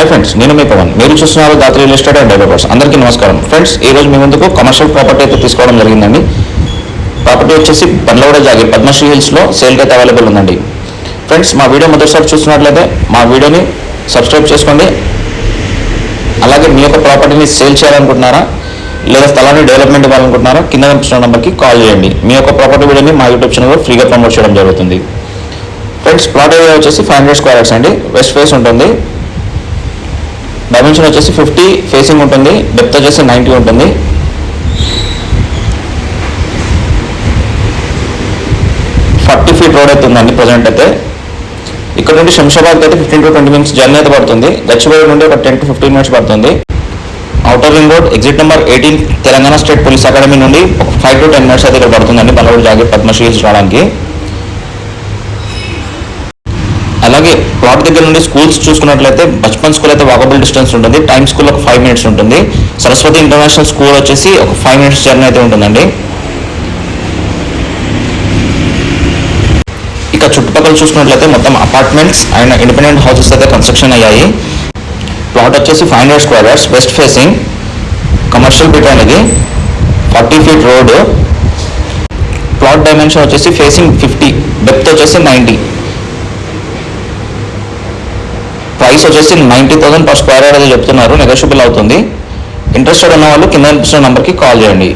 Hi friends, నేను మీ పవన్. మీరు చూస్తున్నారు Dhatri real estate and developers. అందరికీ నమస్కారం. ఫ్రెండ్స్, ఈ రోజు మీ ముందుకు కమర్షియల్ ప్రాపర్టీ అయితే తీసుకోవడం జరిగిందండి. ప్రాపర్టీ వచ్చేసి బండ్లగూడ జాగిర్ పద్మశ్రీ హిల్స్లో సేల్కి అయితే అవైలబుల్ ఉందండి. ఫ్రెండ్స్, మా వీడియో మొదటిసారి చూస్తున్నట్లయితే మా వీడియోని సబ్స్క్రైబ్ చేసుకోండి. అలాగే మీ యొక్క ప్రాపర్టీని సేల్ చేయాలనుకుంటున్నారా లేదా స్థలాన్ని డెవలప్మెంట్ ఇవ్వాలనుకుంటున్నారా కింద కనిపిస్తున్న నెంబర్కి కాల్ చేయండి. మీ యొక్క ప్రాపర్టీ వీడియోని మా యూట్యూబ్ ఛానల్లో ఫ్రీగా ప్రమోట్ చేయడం జరుగుతుంది. ఫ్రెండ్స్, ప్లాట్ ఏరియా వచ్చేసి 500 స్క్వేర్ యార్డ్స్ అండి. వెస్ట్ ఫేస్ ఉంటుంది. డైమెన్షన్ వచ్చేసి 50 ఫేసింగ్ ఉంటుంది. డెప్త్ వచ్చేసి 90 ఉంటుంది. ఫీట్ రోడ్ అయితే ఉందండి ప్రజెంట్ అయితే. ఇక్కడ నుండి శంషాబాద్కి అయితే 15 to 20 minutes జర్నీ అయితే పడుతుంది. గచ్చిబౌలి నుండి ఒక 10 to 15 minutes పడుతుంది. Outer ring road exit number 18 Telangana state police academy నుండి 5 to 10 minutes అయితే ఇక్కడ పడుతుందండి బండ్లగూడ జాగిర్ పద్మశ్రీ హిల్స్ రావడానికి. అలాగే ప్లాట్ దగ్గర నుండి స్కూల్స్ చూసుకున్నట్లయితే బచ్పన్ స్కూల్ అయితే వాకబుల్ డిస్టెన్స్ ఉంటుంది. టైమ్ స్కూల్ ఒక 5 minutes ఉంటుంది. సరస్వతి ఇంటర్నేషనల్ స్కూల్ వచ్చేసి ఒక 5 minutes జర్నీ అయితే ఉంటుందండి. ఇక చుట్టుపక్కల చూసుకున్నట్లయితే మొత్తం అపార్ట్మెంట్స్ అండ్ ఇండిపెండెంట్ హౌసెస్ అయితే కన్స్ట్రక్షన్ అయ్యాయి. ప్లాట్ వచ్చేసి 500 square yards west facing commercial bit అనేది 40 feet రోడ్. ప్లాట్ డైమెన్షన్ వచ్చేసి ఫేసింగ్ 50, డెప్త్ వచ్చేసి 90. ప్రైస్ వచ్చేసి 90,000 per స్క్వేర్ యార్డ్ అయితే చెప్తున్నారు. నెగోషియబుల్ అవుతుంది. ఇంట్రెస్టెడ్ ఉన్న వాళ్ళు కింద కనిపిస్తున్న నెంబర్కి కాల్ చేయండి.